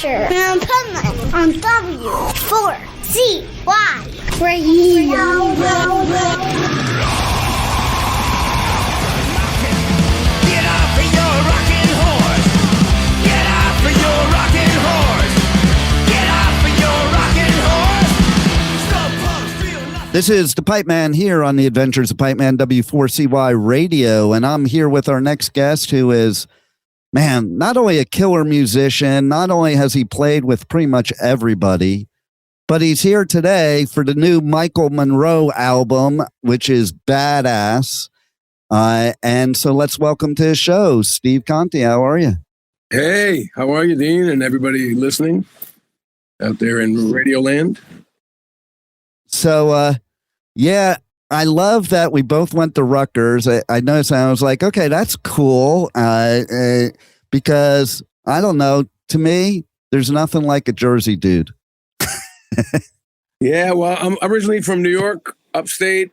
Adventure in Pipeman on W4CY Radio. Get off of your rocking horse. Get off of your rocking horse. Get off of your rocking horse. Stop, feel nothing. This is the Pipeman here on the Adventures of Pipeman W4CY Radio, and I'm here with our next guest who is, man, not only a killer musician, not only has he played with pretty much everybody, but he's here today for the new Michael Monroe album, which is badass. And so let's welcome to the show, Steve Conte. How are you? Hey, how are you, Dean, and everybody listening out there in Radio Land? So, yeah, I love that we both went to Rutgers. I noticed I was like, okay, that's cool. Because I don't know, to me, there's nothing like a Jersey dude. Yeah, well, I'm originally from New York, upstate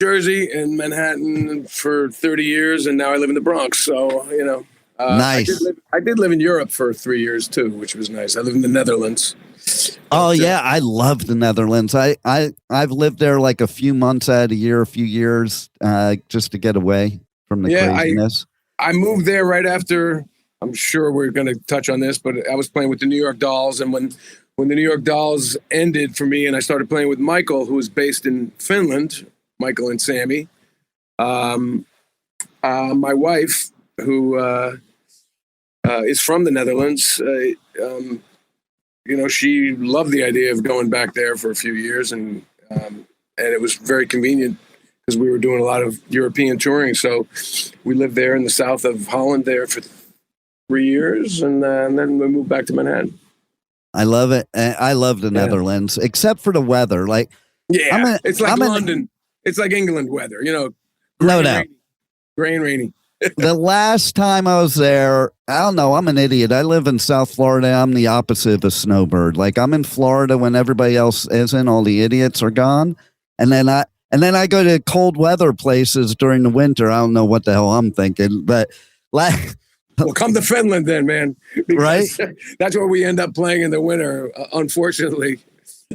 Jersey, and Manhattan for 30 years, and now I live in the Bronx. So, you know, nice. I did live in Europe for 3 years too, which was nice. I live in the Netherlands. Oh yeah, I love the Netherlands. I've lived there like a few months out of the year, a few years, just to get away from the craziness. I moved there right after. I'm sure we're going to touch on this, but I was playing with the New York Dolls, and when the New York Dolls ended for me, and I started playing with Michael, who was based in Finland, Michael and Sammy. My wife, who is from the Netherlands, you know, she loved the idea of going back there for a few years, and it was very convenient because we were doing a lot of European touring. So we lived there in the south of Holland there for 3 years, and then we moved back to Manhattan. I love it. I love the Netherlands, except for the weather. Like, it's like London. It's like England weather, you know. No doubt. Gray and rainy. The last time I was there, I don't know, I'm an idiot. I live in South Florida. I'm the opposite of a snowbird. Like, I'm in Florida when everybody else isn't, all the idiots are gone. And then I go to cold weather places during the winter. I don't know what the hell I'm thinking, but like, well, come to Finland then, man. Right? That's where we end up playing in the winter, unfortunately.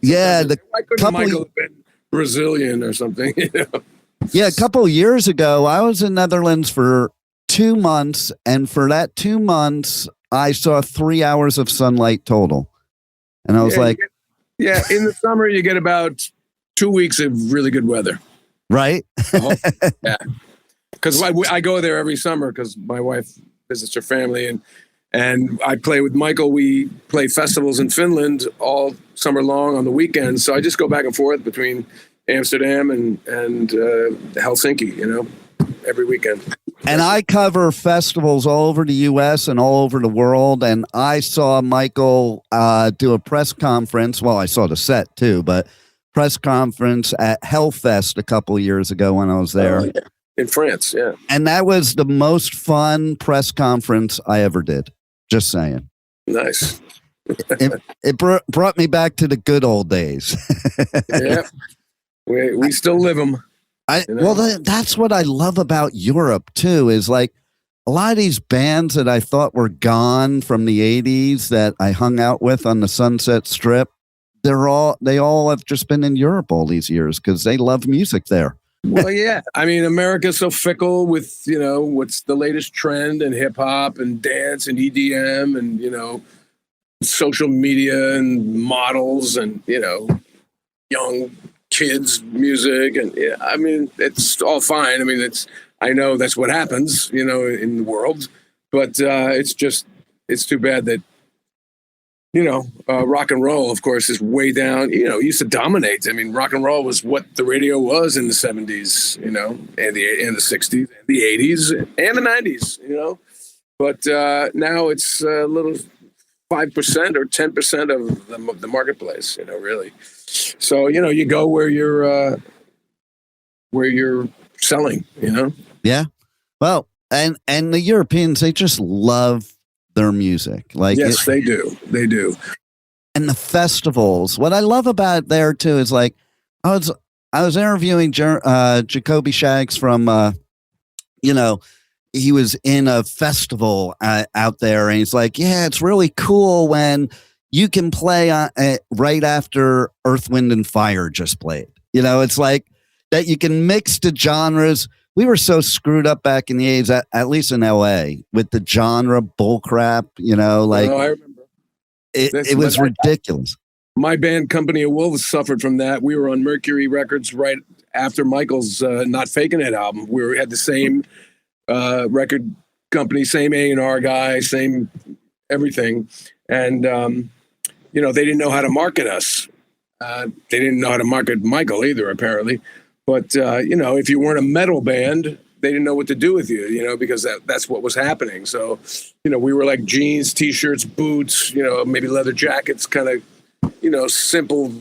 Yeah. Why couldn't Michael have been Brazilian or something? You know? Yeah, a couple of years ago, I was in Netherlands for 2 months, and for that 2 months, I saw 3 hours of sunlight total. And I was in the summer, you get about 2 weeks of really good weather. Right? Yeah. Because I go there every summer because my wife visits her family, and I play with Michael. We play festivals in Finland all summer long on the weekends. So I just go back and forth between Amsterdam and Helsinki, you know, every weekend. And I cover festivals all over the U.S. and all over the world. And I saw Michael do a press conference. Well, I saw the set too, but press conference at Hellfest a couple of years ago when I was there. Yeah. In France, yeah. And that was the most fun press conference I ever did. Just saying. Nice. It brought me back to the good old days. Yeah. We still live them. Well, that's what I love about Europe too, is like a lot of these bands that I thought were gone from the 80s that I hung out with on the Sunset Strip. They all have just been in Europe all these years because they love music there. Well, yeah. I mean, America's so fickle with, you know, what's the latest trend in hip hop and dance and EDM and, you know, social media and models and, you know, young kids music. And yeah, I mean, it's all fine. I mean, I know that's what happens, you know, in the world, but it's too bad that, you know, rock and roll, of course, is way down. You know, it used to dominate. I mean, rock and roll was what the radio was in the 70s, you know, and the 60s, and the 80s, and the 90s, you know. But now it's a little 5% or 10% of the marketplace, you know, really. So, you know, you go where you're selling, you know. Yeah. Well, and the Europeans, they just love their music. Like, yes, they do. They do. And the festivals. What I love about it there too is like I was interviewing Jacoby Shags from he was in a festival out there, and he's like, yeah, it's really cool when you can play right after Earth, Wind, and Fire just played. You know, it's like that you can mix the genres. We were so screwed up back in the 80s, at least in LA, with the genre bullcrap, you know, like I remember. It was ridiculous. My band, Company of Wolves, suffered from that. We were on Mercury Records right after Michael's Not Faking It album. We had the same record company, same A&R guy, same everything. And, you know, they didn't know how to market us. They didn't know how to market Michael either, apparently. But, you know, if you weren't a metal band, they didn't know what to do with you, you know, because that's what was happening. So, you know, we were like jeans, T-shirts, boots, you know, maybe leather jackets, kind of, you know, simple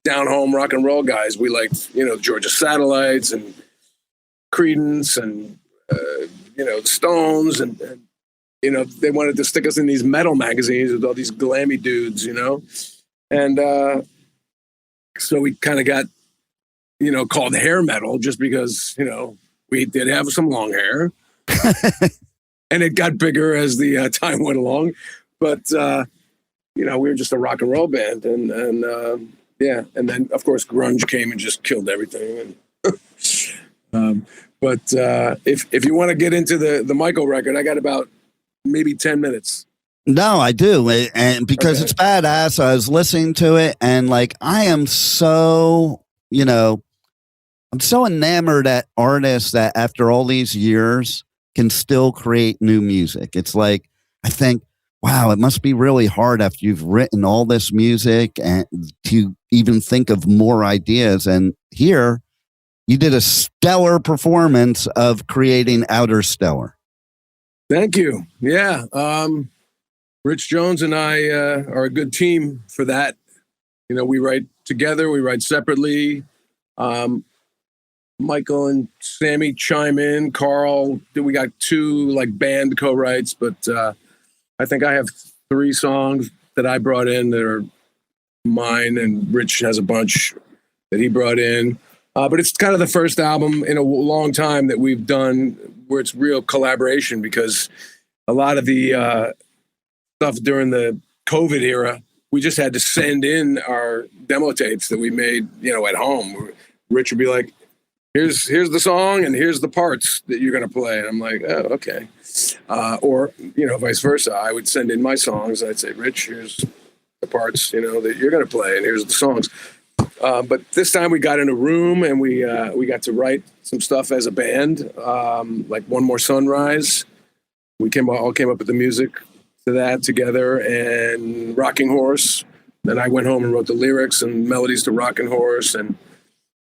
down-home rock and roll guys. We liked, you know, Georgia Satellites and Creedence and, you know, the Stones. And, you know, they wanted to stick us in these metal magazines with all these glammy dudes, you know. And so we kind of got, you know, called hair metal just because, you know, we did have some long hair. And it got bigger as the time went along. But, you know, we were just a rock and roll band. And yeah. And then, of course, grunge came and just killed everything. And, but if you want to get into the Michael record, I got about maybe 10 minutes. No, I do. And because it's badass, I was listening to it and like, I am so, you know, I'm so enamored at artists that after all these years can still create new music. It's like, I think, wow, it must be really hard after you've written all this music and to even think of more ideas. And here you did a stellar performance of creating Outerstellar. Thank you. Yeah. Rich Jones and I are a good team for that. You know, we write together, we write separately. Michael and Sammy chime in. Carl, we got 2 like band co-writes, but I think I have 3 songs that I brought in that are mine, and Rich has a bunch that he brought in. But it's kind of the first album in a long time that we've done where it's real collaboration, because a lot of the stuff during the COVID era, we just had to send in our demo tapes that we made, you know, at home. Rich would be like, here's the song and here's the parts that you're going to play. And I'm like, oh, okay. Or, you know, vice versa. I would send in my songs. I'd say, Rich, here's the parts, you know, that you're going to play, and here's the songs. But this time we got in a room and we got to write some stuff as a band, like One More Sunrise. We all came up with the music to that together, and Rocking Horse. Then I went home and wrote the lyrics and melodies to Rocking Horse, and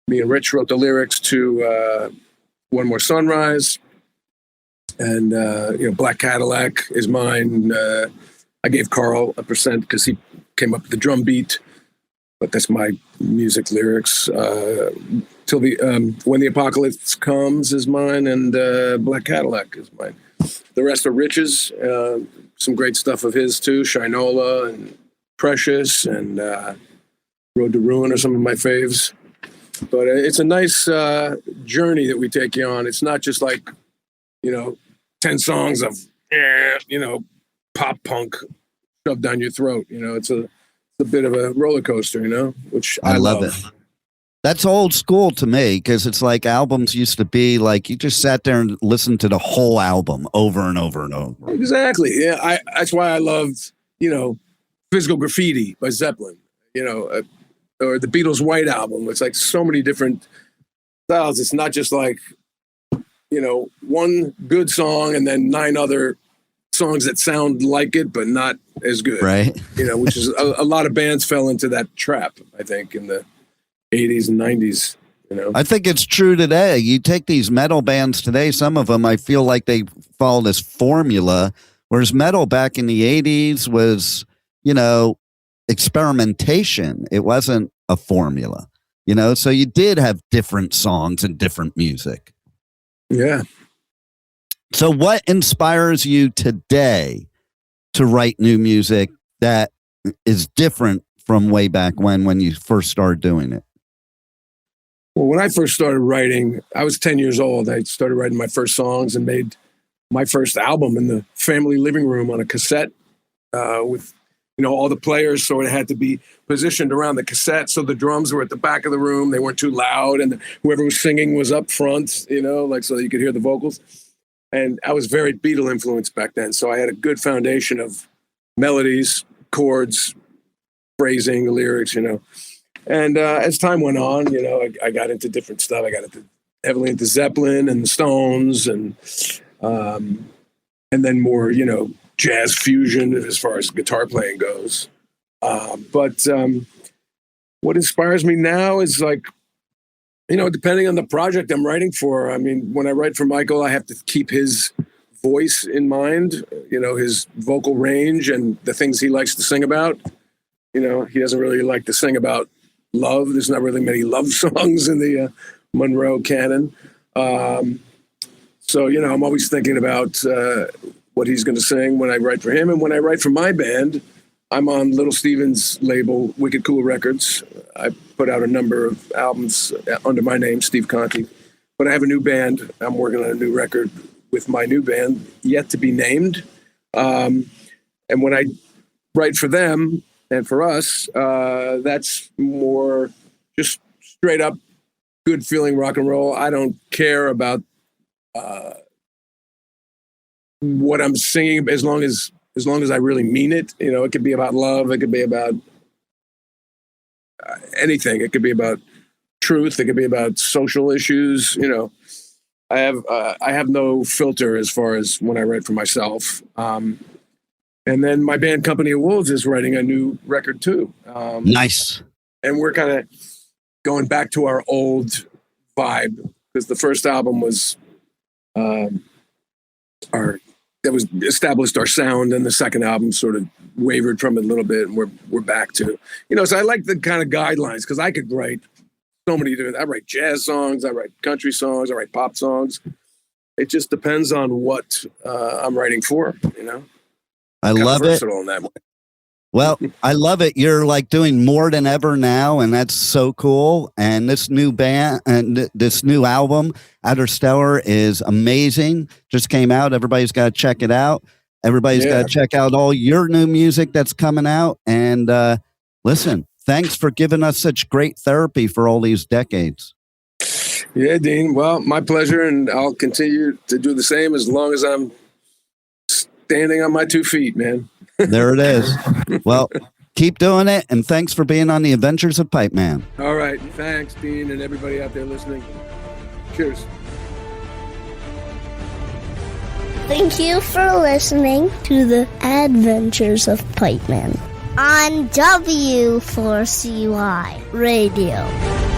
me and Rich wrote the lyrics to One More Sunrise. And, you know, Black Cadillac is mine. I gave Carl a % because he came up with the drum beat, but that's my music lyrics. Till the When the Apocalypse Comes is mine, and Black Cadillac is mine. The rest are Rich's. Some great stuff of his too. Shinola and Precious and Road to Ruin are some of my faves. But it's a nice journey that we take you on. It's not just like, you know, 10 songs of, you know, pop punk shoved down your throat. You know, it's a bit of a roller coaster, you know, which I love it. That's old school to me, because it's like albums used to be like you just sat there and listened to the whole album over and over and over. Exactly. Yeah, that's why I loved, you know, Physical Graffiti by Zeppelin, you know, or the Beatles' White Album. It's like so many different styles. It's not just like, you know, one good song and then 9 other songs that sound like it but not as good. Right. You know, which is a lot of bands fell into that trap, I think, in the 80s and 90s. You know, I think it's true today. You take these metal bands today, some of them I feel like they follow this formula, whereas metal back in the 80s was, you know, experimentation. It wasn't a formula, you know, so you did have different songs and different music. Yeah. So what inspires you today to write new music that is different from way back when you first started doing it? Well, when I first started writing, I was 10 years old. I started writing my first songs and made my first album in the family living room on a cassette with, all the players sort of had to be positioned around the cassette. So the drums were at the back of the room. They weren't too loud. And whoever was singing was up front, so that you could hear the vocals. And I was very Beatle influenced back then. So I had a good foundation of melodies, chords, phrasing, lyrics, And as time went on, I got into different stuff. I got heavily into Zeppelin and the Stones and then more, jazz fusion as far as guitar playing goes. But what inspires me now is depending on the project I'm writing for. I mean, when I write for Michael, I have to keep his voice in mind, his vocal range and the things he likes to sing about. He doesn't really like to sing about love. There's not really many love songs in the Monroe canon. So, I'm always thinking about what he's going to sing when I write for him. And when I write for my band, I'm on Little Steven's label, Wicked Cool Records. I put out a number of albums under my name, Steve Conte. But I have a new band. I'm working on a new record with my new band, yet to be named. And when I write for them and for us, that's more just straight up good feeling rock and roll. I don't care about what I'm singing as long as I really mean it. It could be about love. It could be about anything. It could be about truth. It could be about social issues. I have no filter as far as when I write for myself. And then my band Company of Wolves is writing a new record too. Nice. And we're kind of going back to our old vibe because the first album was that was established our sound, and the second album sort of wavered from it a little bit, and we're back to, so I like the kind of guidelines because I could write so many different, I write jazz songs, I write country songs, I write pop songs. It just depends on what I'm writing for, I love it. In that way. Well, I love it. You're doing more than ever now, and that's so cool. And this new band and this new album, Outerstellar, is amazing. Just came out. Everybody's got to check it out. Everybody's got to check out all your new music that's coming out. And listen, thanks for giving us such great therapy for all these decades. Yeah, Dean. Well, my pleasure, and I'll continue to do the same as long as I'm standing on my 2 feet, man. There it is. Well, keep doing it, and thanks for being on the Adventures of Pipeman. All right. Thanks, Dean, and everybody out there listening. Cheers. Thank you for listening to the Adventures of Pipeman on W4CY Radio.